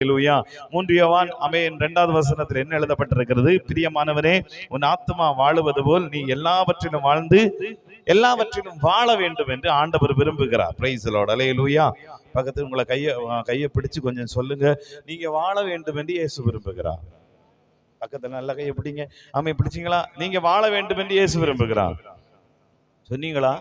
அல்லேலூயா. 3 யோவான் ஆமென் 2வது வசனத்தில் என்ன எழுதப்பட்டிருக்கிறது? பிரியமானவனே, உன் ஆத்துமா வாழுவது போல் நீ எல்லாவற்றிலும் வாழ்ந்து எல்லாவற்றிலும் வாழ வேண்டும் என்று ஆண்டவர் விரும்புகிறார். Praise the Lord. அல்லேலூயா. பக்கத்துல உங்களை கையை பிடிச்சு கொஞ்சம் சொல்லுங்க, நீங்க வாழ வேண்டும் என்று இயேசு விரும்புகிறார். பக்கத்துல நல்ல கையை பிடிங்க. ஆமென், பிடிச்சிங்களா? நீங்க வாழ வேண்டும் என்று இயேசு விரும்புகிறார். சொன்னீங்களா?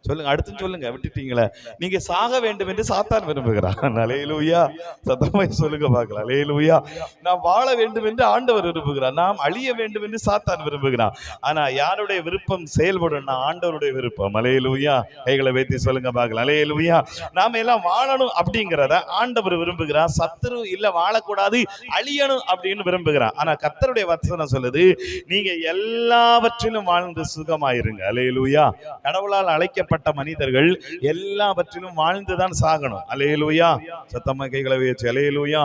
சொல்லுங்க, அடுத்து சொல்லுங்க, விட்டுட்டீங்களே. நீங்க சாக வேண்டும் என்று சாத்தான் விரும்புகிறான். அல்லேலூயா. சத்தமாய் சொல்லுங்க பார்க்கலாம். அல்லேலூயா. நாம் வாழ வேண்டும் என்று ஆண்டவர் விரும்புகிறார். நாம் அழிய வேண்டும் என்று சாத்தான் விரும்புகிறான். ஆனா யாருடைய விருப்பம் செயல்படும்னா ஆண்டவருடைய விருப்பம். அல்லேலூயா. கைகளை வைத்து சொல்லுங்க பார்க்கலாம். அல்லேலூயா. நாம எல்லாம் வாழணும் அப்படிங்கிறத ஆண்டவர் விரும்புகிறார். சத்துரு இல்ல வாழக்கூடாது, அழியணும் அப்படின்னு விரும்புகிறார். ஆனா கர்த்தருடைய வசனம் சொல்லுது, நீங்க எல்லாவற்றிலும் வாழ்ந்து சுகமாயிருங்க. அல்லேலூயா. கடவுளால் அழைக்க மனிதர்கள் எல்லாவற்றிலும் வாழ்ந்துதான் சாகணும். அல்லேலூயா. சத்தமா கைகளை வச்சு அல்லேலூயா.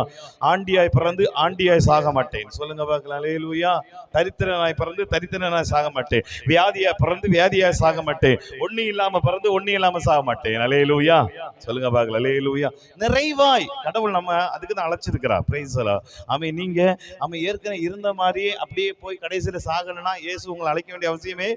ஆண்டியாய் பிறந்து ஆண்டியாய் சாக மாட்டேன். சொல்லுங்க பார்க்கலாம். அல்லேலூயா. தரித்திரனாய் பிறந்து தரித்திரனாய் சாக மாட்டேன். வியாதியாய் பிறந்து வியாதியாய் சாக மாட்டேன். ஒண்ணு இல்லாம பிறந்து ஒண்ணு இல்லாம சாக மாட்டேன். அல்லேலூயா. சொல்லுங்க பார்க்கலாம். அல்லேலூயா. நிறைவாய் கடவுள் நம்ம அதுக்கு தான் அழைச்சிருக்கிறார். Price the Lord. ஆமென். நீங்க ஏற்கனவே இருந்த மாதிரியே அப்படியே போய் கடைசியில சாகணும்னா இயேசு உங்களை அழைக்க வேண்டிய அவசியமே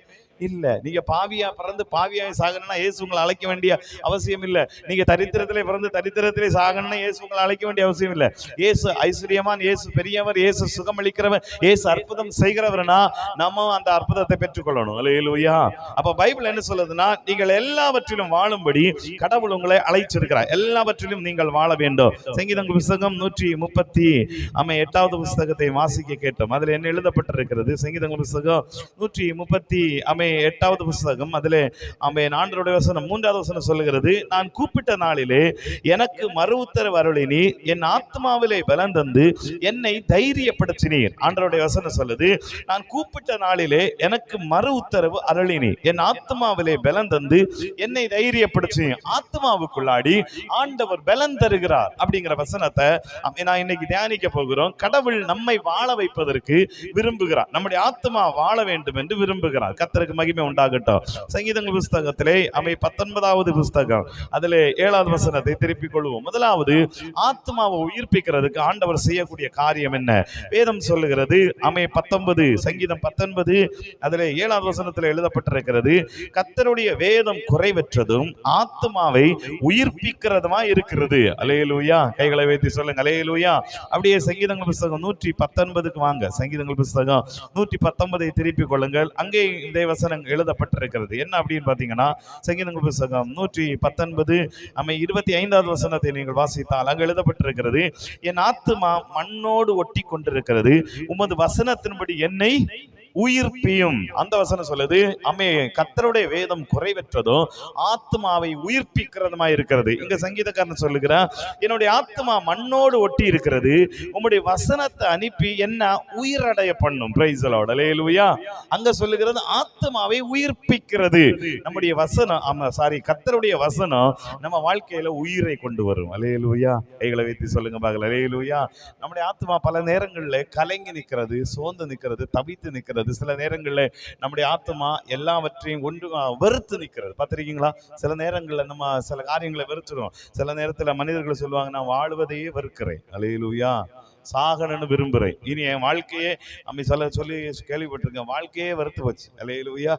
இல்ல. நீங்க பாவியா பிறந்து பாவியாய் சாகணும்னா இயேசு உங்களை அழைக்க வேண்டிய அவசியம் இல்ல. நீங்க தரித்திரத்திலே பிறந்து தரித்திரத்திலே சாகணும்னா இயேசு உங்களை அழைக்க வேண்டிய அவசியம் இல்ல. இயேசு ஐஸ்வர்யமான், இயேசு பெரியவர், இயேசு சுகமளிக்கிறவர், இயேசு அற்புதம் செய்கிறவர்னா நம்ம அந்த அற்புதத்தை பெற்றுக்கொள்ளணும். அல்லேலூயா. அப்ப பைபிள் என்ன சொல்லுதுன்னா, நீங்கள் எல்லாவற்றிலும் வாழும்படி கடவுள் உங்களை அழைச்சிருக்கிறார். எல்லாவற்றிலும் நீங்கள் வாழ வேண்டும். சங்கீதம் புத்தகம் 138வது புத்தகத்தை வாசிக்க கேட்டோம். அதுல என்ன எழுதப்பட்டிருக்கிறது? சங்கீதம் புத்தகம் 138வது புத்தகம், அதிலே ஆண்டவருடைய வசனம் 3வது வசனம் சொல்லுகிறது, நான் கூப்பிட்ட நாளிலே எனக்கு மறு உத்தரவு அருளினீர், என் ஆத்மாவிலே பலன் தந்து என்னை தைரியப்படுத்தினீர். ஆண்டவருடைய வசனம் சொல்லுது, நான் கூப்பிட்ட நாளிலே எனக்கு மறு உத்தரவு அருளினீர், என் ஆத்மாவிலே பலன் தந்து என்னை தைரியப்படுத்தினீர். ஆத்மாவுக்குள்ளாடி ஆண்டவர் பலன் தருகிறார் அப்படிங்கிற வசனத்தை நான் இன்னைக்கு தியானிக்க போகிறோம். கடவுள் நம்மை வாழ வைப்பதற்கு விரும்புகிறார். நம்முடைய ஆத்மா வாழ வேண்டும் என்று விரும்புகிறார். கர்த்தருக்கு மகிமை உண்டாகட்டும். சங்கீதங்கள் புத்தகத்திலே 19வது புத்தகம், அதிலே 7வது வசனத்தை திருப்பிக் கொள்வோம். முதலாவது, ஆத்மாவை உயிர்ப்பிக்கிறதுக்கு ஆண்டவர் செய்யக்கூடிய காரியம் என்ன? வேதம் சொல்லுகிறது, 19 சங்கீதம் 19 அதிலே 7வது வசனத்தில் எழுதப்பட்டிருக்கிறது, கர்த்தருடைய வேதம் குறைவற்றதும் ஆத்மாவை உயிர்ப்பிக்கிறதுமா இருக்கிறது. அல்லேலூயா. கைகளை வைத்து சொல்லுங்க. அல்லேலூயா. அப்படியே சங்கீதங்கள் புத்தகம் 119க்கு வாங்க. சங்கீதங்கள் புத்தகம் 119 திருப்பிக் கொள்ளுங்கள். அங்கே இந்த வசனம் எழுதப்பட்டிருக்கிறது. என்ன அப்படின்னு பாத்தீங்கன்னா, சங்கீதங்கள் புத்தகம் 119 25வது வசனத்தை நீங்கள் வாசித்தால் அங்கு எழுதப்பட்டிருக்கிறது, என் ஆத்துமா மண்ணோடு ஒட்டி கொண்டிருக்கிறது, உமது வசனத்தின்படி என்னை உயிர்ப்பியும். அந்த வசனம் சொல்லுது, கர்த்தருடைய வேதம் குறைவற்றதும் ஆத்மாவை உயிர்ப்பிக்கிறதுமா இருக்கிறது. இங்க சங்கீதக்காரன் சொல்லுகிறார், என்னுடைய ஆத்மா மண்ணோடு ஒட்டி இருக்கிறது, உம்முடைய வசனத்தை அனுப்பி என்ன உயிரடைய பண்ணும். Praise the Lord. அல்லேலூயா. அங்க சொல்லுகிறது ஆத்மாவை உயிர்ப்பிக்கிறது. நம்முடைய வசனம் கர்த்தருடைய வசனம் நம்ம வாழ்க்கையில உயிரை கொண்டு வரும். அல்லேலூயா. கைகளை வைத்து சொல்லுங்க பாக்கலாம். அல்லேலூயா. நம்முடைய ஆத்மா பல நேரங்களில் கலங்கி நிற்கிறது, சோர்ந்து நிற்கிறது, தவித்து நிற்கிறது. சில நேரங்களில் நம்முடைய ஆத்மா எல்லாவற்றையும் ஒன்று வெறுத்து நிற்கிறது. பார்த்திருக்கீங்களா? சில நேரங்களில் நம்ம சில காரியங்களை வெறுத்துறோம். சில நேரத்தில் மனிதர்கள் சொல்லுவாங்க, நான் வாழ்வதையே வெறுக்கிறேன். அல்லேலூயா. சாகணும்னு விரும்புறேன். இனி என் வாழ்க்கையே சொல்லி கேள்விப்பட்டிருக்கேன், வாழ்க்கையே வெறுத்து போச்சு. அல்லேலூயா.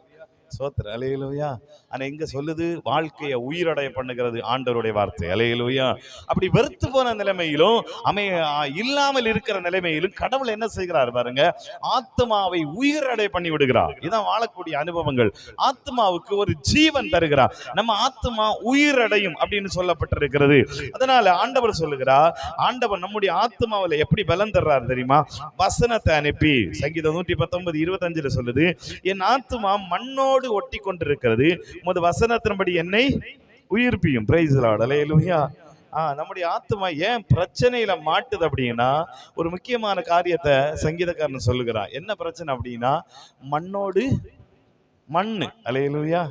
சோத்திர. அல்லேலூயா. ஆனா இங்க சொல்லுது, வாழ்க்கையை உயிரடைய பண்ணுகிறது ஆண்டவருடைய வார்த்தை. அல்லேலூயா. அப்படி வெறுத்து போன நிலைமையிலும் இல்லாமல் இருக்கிற நிலைமையிலும் கடவுள் என்ன செய்கிறார் பாருங்க, ஆத்மாவை உயிரடை பண்ணி விடுகிறார். இதான் வாழக்கூடிய அனுபவங்கள். ஆத்மாவுக்கு ஒரு ஜீவன் தருகிறார். நம்ம ஆத்மா உயிரடையும் அப்படின்னு சொல்லப்பட்டிருக்கிறது. அதனால ஆண்டவர் சொல்லுகிறார், ஆண்டவர் நம்முடைய ஆத்மாவில் எப்படி பலன் தர்றார் தெரியுமா? வசனத்தை அனுப்பி. சங்கீதம் 119:25 சொல்லுது, என் ஆத்மா மண்ணோடு ஒட்டி கொண்டிருக்கிறது, உமது வசனத்தின்படி என்னை உயிர்ப்பியும். Price the Lord. அல்லேலூயா. நம்முடைய ஆத்மா ஏன் பிரச்சனையில மாட்டுது அப்படின்னா, ஒரு முக்கியமான காரியத்தை சங்கீதக்காரன் சொல்லுகிறான். என்ன பிரச்சனை அப்படின்னா, மண்ணோடு மண்ணு. அல்லேலூயா.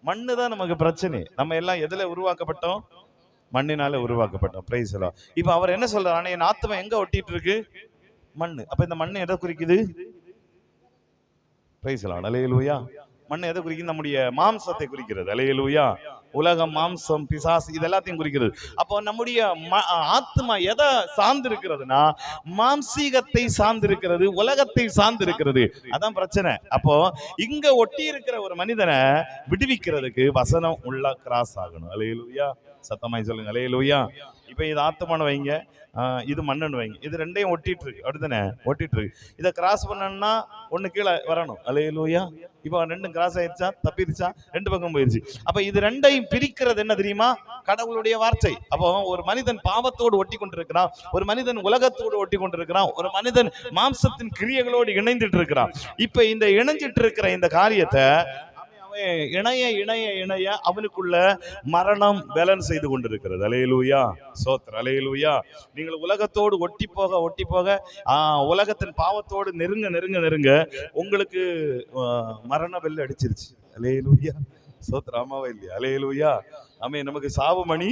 மண்ணு தான் நமக்கு பிரச்சனை. நம்ம எல்லாம் எதுல உருவாக்கப்பட்டோம்? மண்ணினால உருவாக்கப்பட்டோம். Price the Lord. இப்ப அவர் என்ன சொல்றாரு, என் ஆத்மா எங்க ஒட்டிட்டு இருக்கு? மண்ணு. அப்ப இந்த மண்ணு எதை குறிக்குது? Praise the Lord. அல்லேலூயா. மண் எதை குறிக்கிறது? நம்முடைய மாம்சத்தை குறிக்கிறது. அல்லேலூயா. உலகம், மாம்சம், பிசாசு இதெல்லாத்தையும் குறிக்கிறது. அப்போ நம்முடைய ஆத்மா எதை சார்ந்து இருக்கிறதுனா மாம்சீகத்தை சார்ந்து இருக்கிறது, உலகத்தை சார்ந்து இருக்கிறது. அதான் பிரச்சனை. அப்போ இங்க ஒட்டி இருக்கிற ஒரு மனிதனை விடுவிக்கிறதுக்கு வசனம் உள்ள கிராஸ் ஆகணும். அல்லேலூயா. சத்தமாய் சொல்லுங்க அல்லேலூயா. இப்ப இது ஆத்மான வைங்க, இது மண்ணுன்னு வைங்க, இது ரெண்டையும் ஒட்டிட்டு இருக்கு, அப்படித்தானே? ஒட்டிட்டு இருக்கு. இதை கிராஸ் பண்ணணும்னா ஒண்ணு கீழே வரணும். அல்லேலூயா. இப்போ ரெண்டும் கிராஸ் ஆயிடுச்சா, தப்பிடுச்சா, ரெண்டு பக்கம் போயிருச்சு. அப்ப இது ரெண்டையும் பிரிக்கிறது என்ன தெரியுமா? கடவுளுடைய வார்த்தை. அப்போ ஒரு மனிதன் பாவத்தோடு ஒட்டி கொண்டிருக்கிறான், ஒரு மனிதன் உலகத்தோடு ஒட்டி கொண்டிருக்கிறான், ஒரு மனிதன் மாம்சத்தின் கிரியைகளோடு இணைந்துட்டு இருக்கிறான். இப்ப இந்த இணைஞ்சிட்டு இருக்கிற இந்த காரியத்தை இணைய இணைய இணைய அவனுக்குள்ள மரணம் பேலன்ஸ் செய்து கொண்டிருக்கிறது. அல்லேலூயா. சோத்ர அல்லேலூயா. நீங்கள் உலகத்தோடு ஒட்டி போக உலகத்தின் பாவத்தோடு நெருங்க நெருங்க நெருங்க உங்களுக்கு மரண வெள்ளை அடிச்சிருச்சு. அல்லேலூயா. சோத்ர ஆமாவா இல்லையா? அல்லேலூயா. ஆமே. நமக்கு சாவு மணி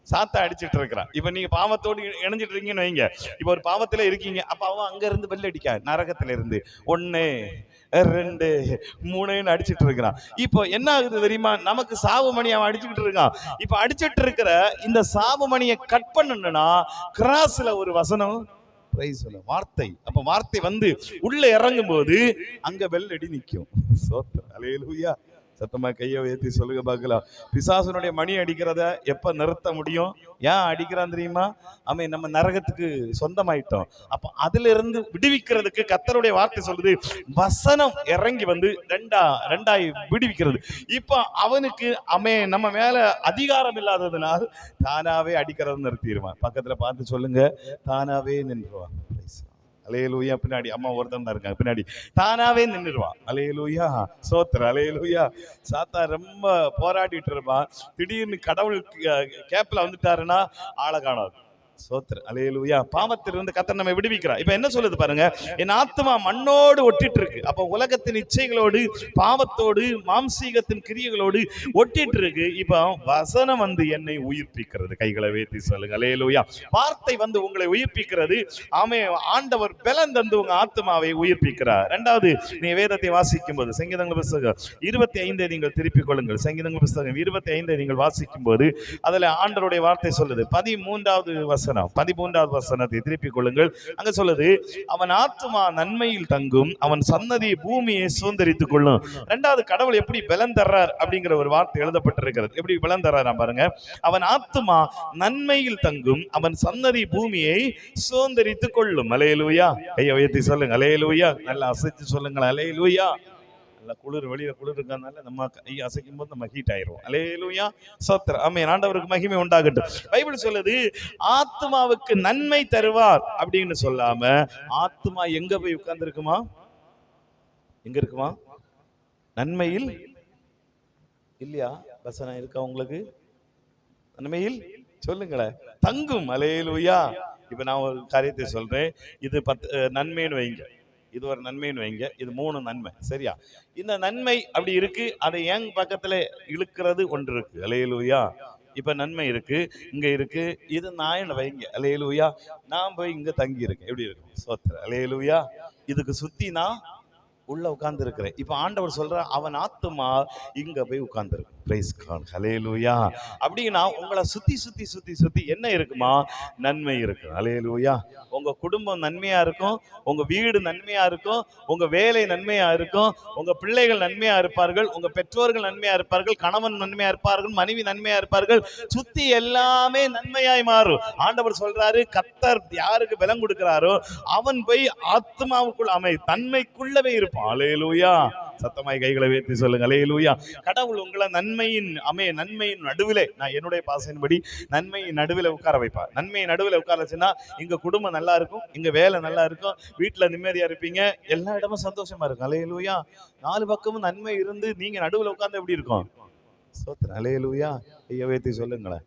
சாத்தா அடிச்சிட்டு இருக்கிறான். இப்ப நீங்க பாவத்தோடு இணைஞ்சிட்டு இருக்கீங்கன்னு வைங்க. இப்ப ஒரு பாவத்துல இருக்கீங்க, அப்ப அவன் அங்க இருந்து பெல் அடிக்க நரகத்துல இருந்து 1 2 3 அடிச்சிட்டு இருக்கிறான். இப்போ என்ன ஆகுது தெரியுமா? நமக்கு சாவு மணி அவன் அடிச்சுக்கிட்டு இருக்கான். இப்ப அடிச்சிட்டு இருக்கிற இந்த சாவு மணியை கட் பண்ணணும்னா கிராஸ்ல ஒரு வசனம், வார்த்தை. அப்ப வார்த்தை வந்து உள்ள இறங்கும் போது அங்க பெல் அடி நிற்கும். சோத்ர அல்லேலூயா. சத்தமா கையை உயர்த்தி சொல்லுங்க பார்க்கலாம். பிசாசனுடைய மணி அடிக்கிறத எப்ப நிறுத்த முடியும்? ஏன் அடிக்கிறான் தெரியுமா? அவன் நம்ம நரகத்துக்கு சொந்தமாயிட்டோம். அப்ப அதுல இருந்து விடுவிக்கிறதுக்கு கர்த்தருடைய வார்த்தை சொல்லுது, வசனம் இறங்கி வந்து ரெண்டாய் விடுவிக்கிறது. இப்ப அவனுக்கு அவன் நம்ம மேல அதிகாரம் இல்லாததுனால் தானாவே அடிக்கிறத நிறுத்திடுவான். பக்கத்துல பார்த்து சொல்லுங்க, தானாவே நின்றுவான். அல்லேலூயா. பின்னாடி அம்மா ஒருத்தன் தான் இருக்காங்க, பின்னாடி தானாவே நின்றுடுவான். அல்லேலூயா. சோத்ர அல்லேலூயா. சாத்தா ரொம்ப போராடிட்டு இருப்பான். திடீர்னு கடவுள் கேப்ல வந்துட்டாருன்னா ஆளை காணாது. சோத்ர அல்லேலூயா. பாவத்திலிருந்து கர்த்தர் நம்மை விடுவிக்கிறார். இப்ப என்ன சொல்லுது பாருங்க, என் ஆத்மா மண்ணோடு ஒட்டிட்டு இருக்கு. அப்ப உலகத்தின் இச்சைகளோடு, பாவத்தோடு, மாம்சீகத்தின் கிரியைகளோடு ஒட்டிட்டு இருக்கு. இப்ப வசனம் வந்து என்னை உயிர்ப்பிக்கிறது. கைகளை வேத்தி சொல்லுங்க அல்லேலூயா. வார்த்தை வந்து உங்களை உயிர்ப்பிக்கிறது. ஆமே. ஆண்டவர் பலன் தந்து உங்க ஆத்மாவை உயிர்ப்பிக்கிறார். இரண்டாவது, நீ வேதத்தை வாசிக்கும் போது சங்கீதங்கள் புத்தகம் 25 நீங்கள் திருப்பிக் கொள்ளுங்கள். சங்கீதங்கள் புத்தகம் 25 நீங்கள் வாசிக்கும் போது அதுல ஆண்டவருடைய வார்த்தை சொல்லுது. 13வது வசனத்தை திருப்பிக் கொள்ளுங்கள். அங்க சொல்லுது, அவன் ஆத்துமா நன்மையில் தங்கும், அவன் சன்னதி பூமியை சுதந்தரித்துக் கொள்ளும். இரண்டாவது, கடவுள் எப்படி பலன் தர்றார் அப்படிங்கிற ஒரு வார்த்தை எழுதப்பட்டிருக்கிறது. எப்படி பலன் தர்றார் பாருங்க. அவன் ஆத்துமா நன்மையில் தங்கும், அவன் சன்னதி பூமியை சுதந்தரித்துக் கொள்ளும். அல்லேலூயா. கையை உயர்த்தி சொல்லுங்க அல்லேலூயா. நல்லா அசைச்சு சொல்லுங்க அல்லேலூயா. குளிர், வெளியில குளிர் இருக்கிறதுனால நம்ம கையை அசைக்கும் போது நம்ம ஹீட் ஆயிரும். அல்லேலூயா. சோத்ர ஆமென். ஆண்டவருக்கு மகிமை உண்டாகட்டும். பைபிள் சொல்லுது, ஆத்மாவுக்கு நன்மை தருவார் அப்படின்னு சொல்லாம ஆத்மா எங்க போய் உட்கார்ந்து இருக்குமா? எங்க இருக்குமா? நன்மையில் இல்லையா? வசனம் இருக்கா உங்களுக்கு? நன்மையில் சொல்லுங்களேன், தங்கும். அல்லேலூயா. இப்ப நான் ஒரு காரியத்தை சொல்றேன். இது 10 நன்மைன்னு வைங்க, இது ஒரு நன்மைன்னு வைங்க, இது 3 நன்மை. சரியா? இந்த நன்மை அப்படி இருக்கு, அதை என் பக்கத்துல இழுக்கிறது ஒன்று இருக்கு. அல்லேலூயா. இப்ப நன்மை இருக்கு, இங்க இருக்கு, இது நான் வைங்க. அல்லேலூயா. நான் போய் இங்க தங்கி இருக்கேன். எப்படி இருக்கும்? சோத்ர அல்லேலூயா. இதுக்கு சுத்தி நான் உள்ள உட்கார்ந்து இருக்கிறேன். இப்ப ஆண்டவர் சொல்ற, அவன் ஆத்துமா இங்க போய் உட்கார்ந்து இருக்கு. Praise God. ஹல்லேலூயா. அப்படின்னா உங்களை சுத்தி சுத்தி சுத்தி சுத்தி என்ன இருக்குமா? நன்மை இருக்கு. ஹல்லேலூயா. உங்க குடும்பம் நன்மையா இருக்கும், உங்க வீடு நன்மையா இருக்கும், உங்க வேலை நன்மையா இருக்கும், உங்க பிள்ளைகள் நன்மையா இருப்பார்கள், உங்க பெற்றோர்கள் நன்மையா இருப்பார்கள், கணவன் நன்மையா இருப்பார்கள், மனைவி நன்மையா இருப்பார்கள். சுத்தி எல்லாமே நன்மையாய் மாறும். ஆண்டவர் சொல்றாரு, கர்த்தர் யாருக்கு பலம் கொடுக்கிறாரோ அவன் போய் ஆத்மாவுக்குள் தன்மைக்குள்ளவே இருப்பான். அல்லேலூயா. சத்தமாய் கைகளை உயர்த்தி சொல்லுங்க அல்லேலூயா. கடவுள் உங்களை நன்மையின் நடுவிலே, நான் என்னுடைய பாசையின்படி நன்மையின் நடுவில் உட்கார வைப்பார். நன்மையின் நடுவில் உட்கார வச்சுன்னா இங்க குடும்பம் நல்லா இருக்கும், இங்க வேலை நல்லா இருக்கும், வீட்டுல நிம்மதியா இருப்பீங்க, எல்லா இடமும் சந்தோஷமா இருக்கும். அல்லேலூயா. 4 பக்கமும் நன்மை இருந்து நீங்க நடுவில் உட்கார்ந்து எப்படி இருக்கும்? சோத்திரம். அல்லேலூயா. கையை உயர்த்தி சொல்லுங்களேன்.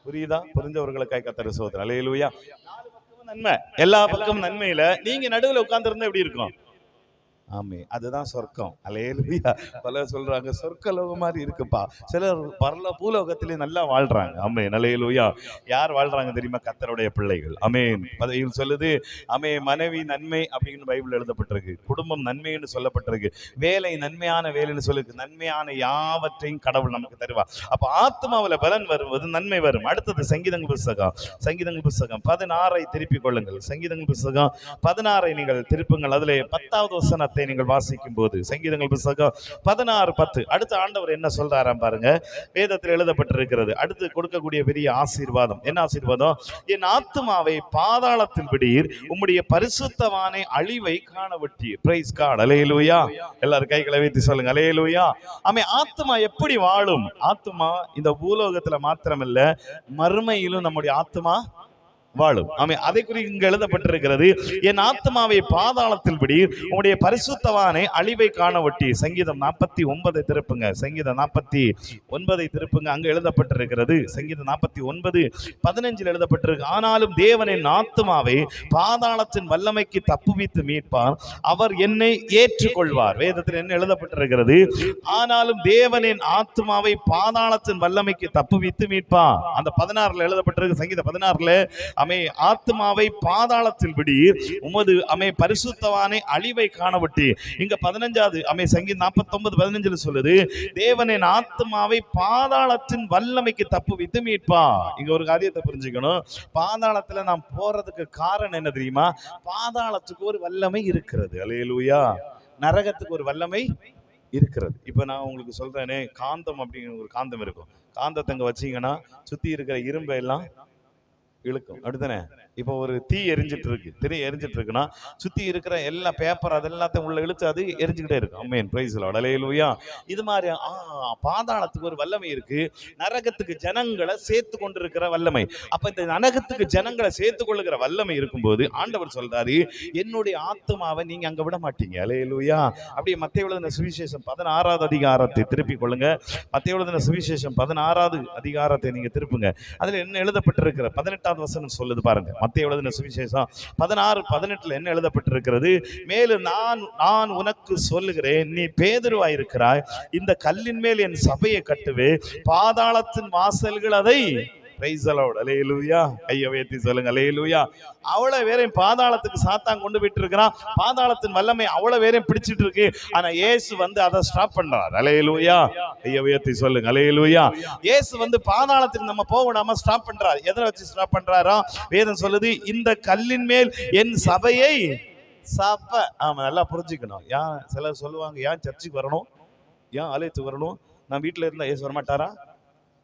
புரியுதா? புரிஞ்சவர்களுக்காய் கர்த்தர் சோத்திரம். அல்லேலூயா. 4 பக்கமும் நன்மை, எல்லா பக்கமும் நன்மையில நீங்க நடுவில் உட்கார்ந்து இருந்தா எப்படி இருக்கும்? ஆமே, அதுதான் சொர்க்கம். அல்லேலூயா. பலர் சொல்றாங்க சொர்க்கலோகம் மாதிரி இருக்குப்பா. சிலர் பூலோகத்திலே நல்லா வாழ்றாங்க. ஆமென். அல்லேலூயா. யார் வாழ்றாங்க தெரியுமா? கர்த்தருடைய பிள்ளைகள். ஆமென். பைபிள் சொல்லுது, ஆமென், மனைவி நன்மை அப்படின்னு பைபிள் எழுதப்பட்டிருக்கு. குடும்பம் நன்மைன்னு சொல்லப்பட்டிருக்கு. வேலை நன்மையான வேலைன்னு சொல்லிருக்கு. நன்மையான யாவற்றையும் கடவுள் நமக்கு தருவார். அப்ப ஆத்மாவுல பலன் வருவது நன்மை வரும். அடுத்தது சங்கீதங்கள் புஸ்தகம். சங்கீதங்கள் புஸ்தகம் 16 திருப்பிக் கொள்ளுங்கள். சங்கீதங்கள் புஸ்தகம் 16 நீங்கள் திருப்புங்கள். அதிலே 10வது வசனத்தை நீங்கள் வாசிக்கும் போது சங்கீதங்கள் புத்தகம் 16:10 அடுத்த ஆண்டவர் என்ன சொல்றாராம் பாருங்க. வேதத்தில் எழுதப்பட்டிருக்கிறது. அடுத்து கொடுக்கக்கூடிய பெரிய ஆசீர்வாதம் என்ன ஆசீர்வாதம்? என் ஆத்துமாவை பாதாளத்தில் விடீர், உம்முடைய பரிசுத்தவானை அழிவை காண விட்டீர். Praise God. அல்லேலூயா. எல்லாரும் கைகளை வைத்து சொல்லுங்க அல்லேலூயா. ஆமே, ஆத்துமா எப்படி வாழும்? ஆத்துமா இந்த பூலோகத்துல மாத்திரமல்ல, மறுமையிலும் நம்முடைய ஆத்துமா வாழும். ஆமே, அதை குறித்து இங்கு எழுதப்பட்டிருக்கிறது. என் ஆத்மாவை பாதாளத்தில் விடீர், உம்முடைய பரிசுத்தவானை அழிவை காண விட்டீர். சங்கீதம் 49 திருப்புங்க. சங்கீதம் 49 திருப்புங்க. அங்கு எழுதப்பட்டிருக்கிறது. சங்கீதம் 49:15 எழுதப்பட்டிருக்கு. ஆனாலும் தேவனின் ஆத்மாவை பாதாளத்தின் வல்லமைக்கு தப்புவித்து மீட்பார், அவர் என்னை ஏற்றுக்கொள்வார். வேதத்தில் என்ன எழுதப்பட்டிருக்கிறது? ஆனாலும் தேவனின் ஆத்மாவை பாதாளத்தின் வல்லமைக்கு தப்புவித்து மீட்பார். அந்த 16 எழுதப்பட்டிருக்கு. சங்கீதம் 16 அமே, ஆத்மாவை பாதாளத்தில் விடீர், உமது அமே பரிசுத்தவானை அழிவை காணவிட்டீர். இங்க 15வது அமே சங்கீதம் 49:15 சொல்லுது, தேவனின் ஆத்மாவை பாதாளத்தின் வல்லமைக்கு தப்புவித்து மீட்பா. இங்க ஒரு காரியத்தை புரிஞ்சுக்கணும். பாதாளத்துல நாம் போறதுக்கு காரணம் என்ன தெரியுமா? பாதாளத்துக்கு ஒரு வல்லமை இருக்கிறது. அல்லேலூயா. நரகத்துக்கு ஒரு வல்லமை இருக்கிறது. இப்ப நான் உங்களுக்கு சொல்றேனே, காந்தம் அப்படிங்கிற ஒரு காந்தம் இருக்கும். காந்தத்தை அங்க வச்சீங்கன்னா சுத்தி இருக்கிற இரும்பை எல்லாம் இழுக்கும். அப்படித்தானே? இப்போ ஒரு தீ எரிஞ்சிட்டு இருக்கு, திரை எரிஞ்சிட்டு இருக்குன்னா சுத்தி இருக்கிற எல்லா பேப்பர் அதெல்லாத்தையும் உள்ள இழுத்து அது எரிஞ்சுக்கிட்டே இருக்கும். ஆமென். Praise the Lord. அல்லேலூயா. இது மாதிரி பாதாளத்துக்கு ஒரு வல்லமை இருக்கு. நரகத்துக்கு ஜனங்களை சேர்த்து கொண்டிருக்கிற வல்லமை. அப்ப இந்த நரகத்துக்கு ஜனங்களை சேர்த்து கொள்ளுகிற வல்லமை இருக்கும்போது ஆண்டவர் சொல்றாரு, என்னுடைய ஆத்மாவை நீங்க அங்க விட மாட்டீங்க. அல்லேலூயா. அப்படியே மத்தேயு எழுதின சுவிசேஷம் 16வது அதிகாரத்தை திருப்பிக் கொள்ளுங்க. மத்தேயு எழுதின சுவிசேஷம் 16வது அதிகாரத்தை நீங்க திருப்புங்க. அதுல என்ன எழுதப்பட்டிருக்கிற 18வது வசனம் சொல்லுது பாருங்க. மத்தேயு எழுதின சுவிசேஷம் 16:18 என்ன எழுதப்பட்டிருக்கிறது? மேலும் நான் உனக்கு சொல்லுகிறேன், நீ பேதுருவாயிருக்கிறாய், இந்த கல்லின் மேல் என் சபையை கட்டுவே, பாதாளத்தின் வாசல்கள் அதை பிரைஸ் தி லார்ட். அல்லேலூயா. கையை உயர்த்தி சொல்லுங்க அல்லேலூயா. அவ்வளவு பேரையும் பாதாளத்துக்கு சாத்தான் கொண்டு போயிட்டு இருக்கிறான். பாதாளத்தின் வல்லமை அவ்வளவு பேரையும் பிடிச்சிட்டு இருக்கு. ஆனா இயேசு வந்து அதை ஸ்டாப் பண்றார். அல்லேலூயா. கையை உயர்த்தி சொல்லுங்க அல்லேலூயா. இயேசு வந்து பாதாளத்துக்கு நம்ம போகாம ஸ்டாப் பண்றார். எதை வச்சு ஸ்டாப் பண்றாரோ? வேதம் சொல்லுது, இந்த கல்லின் மேல் என் சபையை சபை. ஆமா, நல்லா புரிஞ்சுக்கணும். ஏன் சிலர் சொல்லுவாங்க, ஏன் சர்ச்சுக்கு வரணும், ஏன் ஆலயத்துக்கு வரணும்? நான் வீட்டுல இருந்தா இயேசு வரமாட்டாரா?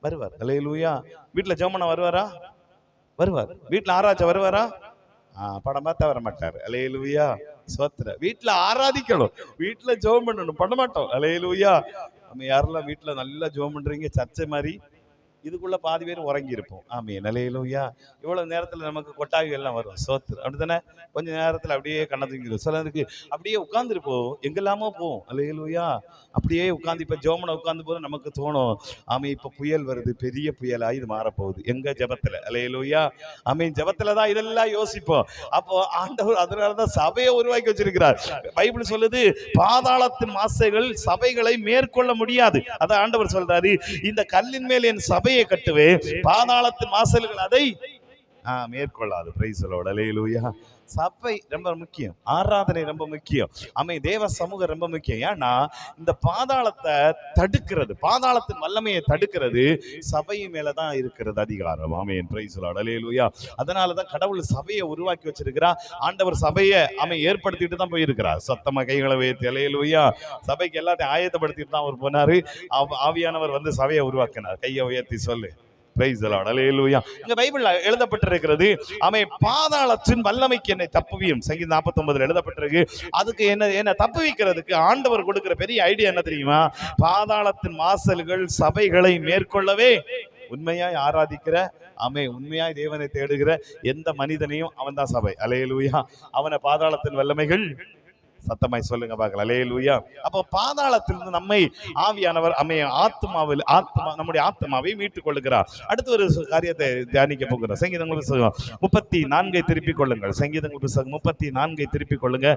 வருவார். அல்லேலூயா. வீட்டுல ஜெபம் வருவாரா? வருவார். வீட்டுல ஆராய்ச்சி வருவாரா? படம் பார்த்தா வர மாட்டார். அல்லேலூயா. சோத்திர. வீட்டுல ஆராதிக்கணும், வீட்டுல ஜெபம் பண்ணணும், பண்ண மாட்டோம். அல்லேலூயா. நம்ம யாரெல்லாம் வீட்டுல நல்லா ஜெபம் பண்றீங்க சர்ச்சை மாதிரி, இதுக்குள்ள பாதி பேர் உறங்கி இருப்போம். ஆமென். அல்லேலூயா. இவ்வளவு நேரத்துல நமக்கு கொட்டாவி எல்லாம் வரும். சோத்திரம். அப்படித்தானே? கொஞ்ச நேரத்துல அப்படியே கண்ண தூங்கிடும். சிலருக்கு அப்படியே உட்கார்ந்துருப்போம், எங்கெல்லாமோ போவோம். அல்லேலூயா. அப்படியே உட்கார்ந்து இப்ப ஜோமனை உட்கார்ந்து போது நமக்கு தோணும், ஆமே இப்ப புயல் வருது, பெரிய புயலா இது மாறப்போகுது. எங்க ஜெபத்துல. அல்லேலூயா. ஆமென். ஜெபத்துலதான் இதெல்லாம் யோசிப்போம். அப்போ ஆண்டவர் அதனாலதான் சபையை உருவாக்கி வச்சிருக்கிறார். பைபிள் சொல்லுது, பாதாளத்தின் வாசல்கள் சபைகளை மேற்கொள்ள முடியாது. அதான் ஆண்டவர் சொல்றாரு, இந்த கல்லின் மேல் என் சபையை கட்டுவே, பாதாளத்தின் வாசல்கள் அதை மேற்கொள்ளாது. Price the Lord. அல்லேலூயா. சபை ரொம்ப முக்கியம், ஆராதனை ரொம்ப முக்கியம், தேவ சமூகம் ரொம்ப முக்கியம். ஏன்னா இந்த பாதாளத்தை தடுக்கிறது, பாதாளத்தின் வல்லமையை தடுக்கிறது சபை மேலதான் இருக்கிறது அதிகாரம். ஆமென். Praise the Lord. அல்லேலூயா. அதனாலதான் கடவுள் சபையை உருவாக்கி வச்சிருக்கிறார். ஆண்டவர் சபையை ஏற்படுத்திட்டு தான் போயிருக்கிறார். சத்தமா கைகளை உயர்த்தி அல்லேலூயா. சபைக்கு எல்லாத்தையும் ஆயத்தப்படுத்திட்டு தான் அவர் போனாரு. ஆவியானவர் வந்து சபையை உருவாக்கினார். கையை உயர்த்தி சொல்லு. Praise the Lord. அல்லேலூயா. இங்க பைபிள்ல எழுதப்பட்டிருக்கிறது, பாதாளத்தின் வல்லமைக்கு என்னை தப்புவியும். சங்கீதம் 49 எழுதப்பட்டிருக்கு. அதுக்கு என்ன தப்புவிக்கிறதுக்கு ஆண்டவர் கொடுக்கிற பெரிய ஐடியா என்ன தெரியுமா? பாதாளத்தின் வாசல்கள் சபைகளை மேற்கொள்ளவே உண்மையாய் ஆராதிக்கிற, உண்மையாய் தேவனை தேடுகிற எந்த மனிதனையும் அவன் தான் சபை. அல்லேலூயா. அவனை பாதாளத்தின் வல்லமைகள் சத்தமாய் சொல்லுங்க பார்க்கலாம். அல்லேலூயா. அப்போ பாதாளத்திலிருந்து நம்மை ஆவியானவர் நம்முடைய ஆத்மாவை மீட்டுக் கொள்ளுகிறார். அடுத்து ஒரு காரியத்தை தியானிக்க போகிறோம். சங்கீதங்கள் புத்தகம் 34 திருப்பிக் கொள்ளுங்கள். சங்கீதங்கள் புத்தகம் 34 திருப்பிக் கொள்ளுங்க.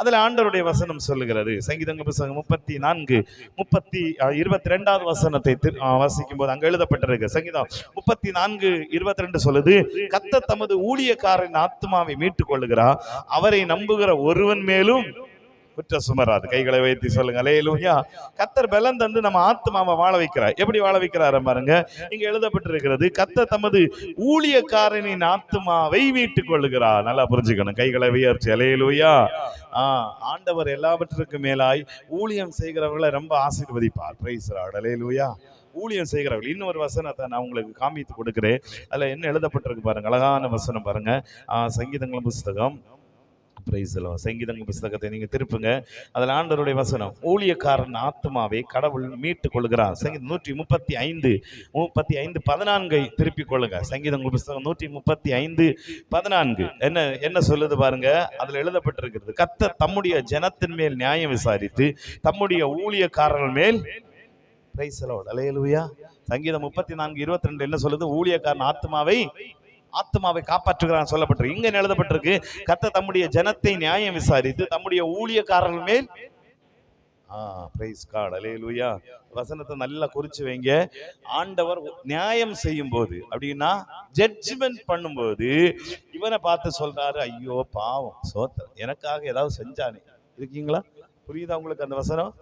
அதுல ஆண்டவருடைய வசனம் சொல்லுகிறது. சங்கீதங்கள் புத்தகம் 34 22வது வசனத்தை வாசிக்கும் போது அங்க எழுதப்பட்டிருக்கு. சங்கீதம் 34:22 சொல்லுது, கர்த்தர் தமது ஊழியக்காரரின் ஆத்மாவை மீட்டுக் கொள்ளுகிறார், அவரை நம்புகிற ஒருவன் மேலும் குற்ற சுமராது. கைகளை வைத்து சொல்லுங்க அல்லேலூயா. கர்த்தர் பலன் தந்து நம்ம ஆத்மாவை வாழ வைக்கிறார். எப்படி வாழ வைக்கிறாரு பாருங்க. இங்க எழுதப்பட்டிருக்கிறது, கர்த்தர் தமது ஊழியக்காரனின் ஆத்மாவை மீட்டுக் கொள்ளுகிறார். நல்லா புரிஞ்சுக்கணும். கைகளை உயர்த்தி அல்லேலூயா. ஆண்டவர் எல்லாவற்றுக்கும் மேலாய் ஊழியம் செய்கிறவர்களை ரொம்ப ஆசீர்வதிப்பார். Praise Lord. அல்லேலூயா. ஊழியம் செய்கிறவர்கள். இன்னொரு வசனத்தை நான் உங்களுக்கு காமித்து கொடுக்கிறேன். அதுல என்ன எழுதப்பட்டிருக்கு பாருங்க. அழகான வசனம் பாருங்க. சங்கீதங்கள் புஸ்தகம், சங்கீதங்கள் புஸ்தகத்தை நீங்க திருப்புங்க. அதுல ஆண்டவருடைய வசனம், ஊழியக்காரன் ஆத்மாவை கடவுள் மீட்டுக் கொள்கிறார். சங்கீதம் 135:14 திருப்பிக் கொள்ளுங்க. சங்கீதங்கள் புஸ்தகம் 135:14 என்ன சொல்லுது பாருங்க. அதுல எழுதப்பட்டிருக்கிறது, கர்த்தர் தம்முடைய ஜனத்தின் மேல் நியாயம் விசாரித்து தம்முடைய ஊழியக்காரர்கள் மேல். Praise the Lord. அல்லேலூயா. சங்கீதம் 34:22 என்ன சொல்லுது? ஊழியக்காரன் ஆத்மாவை காப்பாற்றுகிறான் சொல்லப்பட்டிருக்கு. இங்க எழுதப்பட்டிருக்கு, கர்த்தர் தம்முடைய ஜனத்தை நியாயம் விசாரித்து தம்முடைய ஊழியக்காரர்கள் மேல். Praise God. அல்லேலூயா. வசனத்தை நல்லா குறிச்சு வைங்க. ஆண்டவர் நியாயம் செய்யும் போது, அப்படின்னா ஜட்ஜ்மெண்ட் பண்ணும்போது, இவனை பார்த்து சொல்றாரு, ஐயோ பாவம், சோத்திரம், எனக்காக ஏதாவது செஞ்சானே. இருக்கீங்களா? புரியுதா உங்களுக்கு அந்த வசனம்?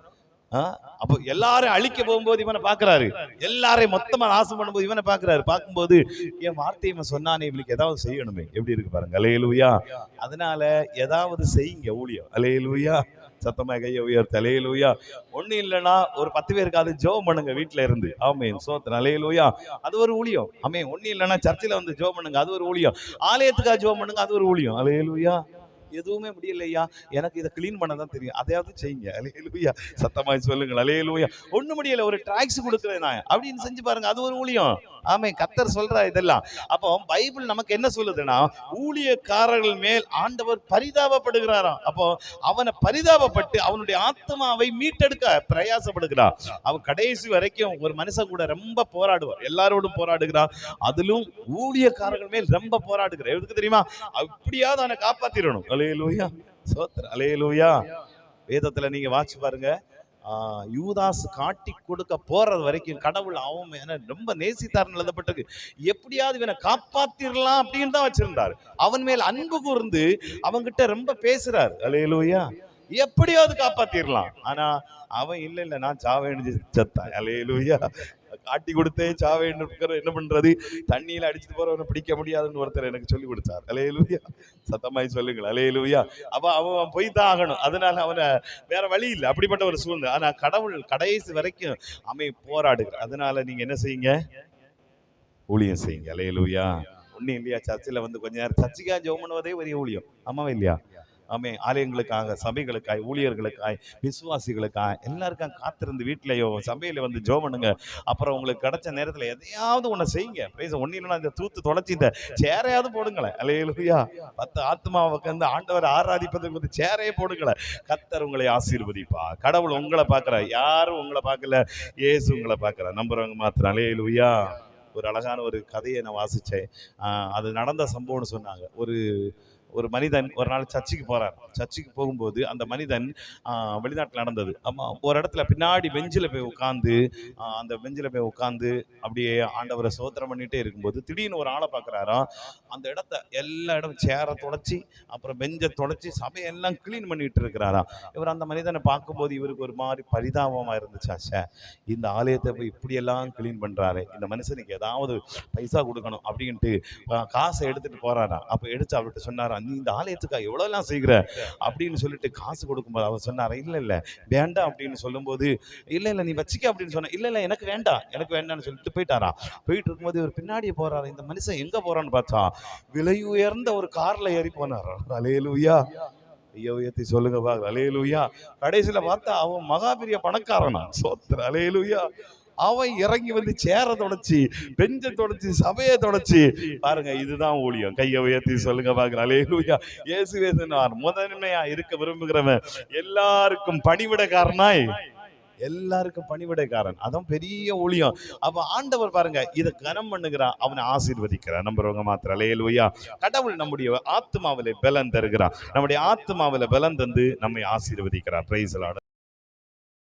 அப்போ எல்லாரும் அழிக்க போகும்போது இவனை பாக்குறாரு, எல்லாரையும் மொத்தமா நாசம் பண்ணும்போது இவனை பாக்குறாரு. பார்க்கும்போது என் வார்த்தை இவன் சொன்னானே, இவனுக்கு ஏதாவது செய்யணுமே. எப்படி இருக்கு பாருங்க. அல்லேலூயா. அதனால ஏதாவது செய்யுங்க ஊழியம். அல்லேலூயா. சத்தமா கையை உயர்த்து. அல்லேலூயா. ஒண்ணு இல்லைன்னா ஒரு 10 பேருக்காவது ஜெபம் பண்ணுங்க வீட்டுல இருந்து. ஆமென். சோத்திரம். அல்லேலூயா. அது ஒரு ஊழியம். ஆமென். ஒண்ணு இல்லைன்னா சர்ச்சில் வந்து ஜெபம் பண்ணுங்க, அது ஒரு ஊழியம். ஆலயத்துக்காக ஜெபம் பண்ணுங்க, அது ஒரு ஊழியம். அல்லேலூயா. எதுவுமே முடியலையா, எனக்கு இதை கிளீன் பண்ண தான் தெரியும், அதையாவது செய்யுங்க. அல்லேலூயா. சத்தமாய் சொல்லுங்கள். அல்லேலூயா. ஒண்ணு முடியல, ஒரு டாக்ஸ் கொடுக்குறேன் நான் அப்படின்னு செஞ்சு பாருங்க, அது ஒரு ஊழியம். ஆமென். கர்த்தர் சொல்றா இதெல்லாம். அப்போ பைபிள் நமக்கு என்ன சொல்லுதுன்னா, ஊழியக்காரர்கள் மேல் ஆண்டவர் பரிதாபப்படுகிறாராம். அப்போ அவனை பரிதாபப்பட்டு அவனுடைய ஆத்மாவை மீட்டெடுக்க பிரயாசப்படுகிறார். அவன் கடைசி வரைக்கும் ஒரு மனுஷன் கூட ரொம்ப போராடுவார், எல்லாரோடும் போராடுகிறார். அதிலும் ஊழியக்காரர்கள் மேல் ரொம்ப போராடுகிறார். எதுக்கு தெரியுமா? அப்படியாவது அவனை காப்பாத்திரணும். அல்லேலூயா. சோத்திரம். அல்லேலூயா. வேதத்துல நீங்க வாட்சி பாருங்க. யூதாஸ் காட்டி கொடுக்க போறது வரைக்கும் கடவுள் அவன் ரொம்ப நேசித்தார்னு எழுதப்பட்டிருக்கு. எப்படியாவது இவனை காப்பாத்திரலாம் அப்படின்னு தான் வச்சிருந்தாரு. அவன் மேல் அன்பு கூர்ந்து அவன்கிட்ட ரொம்ப பேசுறாரு. அல்லேலூயா. எப்படியாவது காப்பாத்திரலாம். ஆனா அவன் இல்ல நான் சாவேன்னு செத்தான். அல்லேலூயா. காட்டி கொடுத்தே சாவேன்னு என்ன பண்றது? தண்ணியில அடிச்சுட்டு போறவனை பிடிக்க முடியாதுன்னு ஒருத்தர் எனக்கு சொல்லி கொடுத்தார். அல்லேலூயா. சத்தமாய் சொல்லுங்கள். அல்லேலூயா. அப்ப அவன் போய் தான் ஆகணும். அதனால அவனை வேற வழி இல்லை, அப்படிப்பட்ட ஒரு சூழ்நிலை. ஆனா கடவுள் கடைசி வரைக்கும் போராடுகிறார். அதனால நீங்க என்ன செய்யுங்க? ஊழியம் செய்யுங்க. அல்லேலூயா. ஒன்னும் இல்லையா, சர்ச்சில் வந்து கொஞ்ச நேரம் சர்ச்சுக்காக ஜெபம் பண்ணுவதே பெரிய ஊழியம். ஆமாவே இல்லையா? ஆமே. ஆலயங்களுக்காக, சபைகளுக்காய், ஊழியர்களுக்காய், விசுவாசிகளுக்காய், எல்லாருக்கும் காத்திருந்து வீட்டிலையோ சபையில வந்து ஜெபம் பண்ணுங்க. அப்புறம் உங்களுக்கு கிடைச்ச நேரத்தில் எதையாவது ஒன்று செய்யுங்க. ஒன்னும் இல்லைன்னா இந்த தூத்து தொலைச்சி இந்த சேரையாவது போடுங்களேன். அல்லேலூயா. 10 ஆத்மாவுக்கு வந்து ஆண்டவர் ஆராதிப்பதற்கு வந்து சேரையே போடுங்களேன். கர்த்தர் உங்களை ஆசீர்வதிப்பா. கடவுள் உங்களை பார்க்கிறார், யாரும் உங்களை பார்க்கல, இயேசு உங்களை பார்க்கிறார். நம்புறவங்க மாத்திரம். அல்லேலூயா. ஒரு அழகான ஒரு கதையை நான் வாசிச்சேன். அது நடந்த சம்பவம்னு சொன்னாங்க. ஒரு மனிதன் ஒரு நாள் சர்ச்சுக்கு போறார். சர்ச்சுக்கு போகும்போது அந்த மனிதன் வெளிநாட்டில் நடந்தது. ஒரு இடத்துல பின்னாடி பெஞ்சில் போய் உட்காந்து அந்த பெஞ்சில் போய் உட்காந்து அப்படியே ஆண்டவரை சோத்திரம் பண்ணிட்டே இருக்கும்போது திடீர்னு ஒரு ஆளை பார்க்குறாராம். அந்த இடத்த எல்லா இடம் சேரை தொடச்சி அப்புறம் பெஞ்சை தொடச்சி சபையெல்லாம் கிளீன் பண்ணிட்டு இருக்கிறாராம். இவர் அந்த மனிதனை பார்க்கும்போது இவருக்கு ஒரு மாதிரி பரிதாபமாக இருந்துச்சாச்சே, இந்த ஆலயத்தை போய் இப்படியெல்லாம் கிளீன் பண்ணுறாரு, இந்த மனுஷனுக்கு ஏதாவது பைசா கொடுக்கணும் அப்படின்ட்டு காசை எடுத்துட்டு போறாராம். அப்போ எடுத்து அவர்கிட்ட சொன்னாரா, நீ இந்த ஆலயத்துக்காக எவ்வளோலாம் செய்கிற அப்படின்னு சொல்லிட்டு காசு கொடுக்கும்போது அவர் சொன்னார், இல்லை வேண்டாம் அப்படின்னு சொல்லும்போது, இல்லை நீ வச்சுக்க அப்படின்னு சொன்ன, இல்லை எனக்கு வேண்டாம்னு சொல்லிட்டு போயிட்டாரா. போயிட்டு இருக்கும்போது இவர் பின்னாடியே போறாரு. இந்த மனுஷன் எங்க போறான்னு பார்த்தா விலை உயர்ந்த ஒரு கார்ல ஏறி போனாரா. அல்லேலூயா. ஐயோ ஏத்தி சொல்லுங்க பாருங்க. அல்லேலூயா. கடைசியில பார்த்தா அவன் மகாபெரிய பணக்காரனா. சோத்திரம். அல்லேலூயா. அவன் இறங்கி வந்து சேர தொடச்சு, பெஞ்ச தொடச்சு, சபையை தொடச்சு. பாருங்க, இதுதான் ஊழியம். கையை உயர்த்தி சொல்லுங்க பாக்கலாம். அல்லேலூயா. இயேசுவே சொன்னார், முதன்மையா இருக்க விரும்புகிறவன் எல்லாருக்கும் பணிவிடைக்காரனாய், எல்லாருக்கும் பணிவிடைக்காரன். அதான் பெரிய ஊழியம். அப்ப ஆண்டவர் பாருங்க இதை கனம் பண்ணுகிறான், அவனை ஆசீர்வதிக்கிறான். நம்புறவங்க மாத்திரம் அல்லேலூயா. கடவுள் நம்முடைய ஆத்மாவிலே பலன் தருகிறான். நம்முடைய ஆத்மாவில பலன் தந்து நம்மை ஆசீர்வதிக்கிறார். Price the Lord.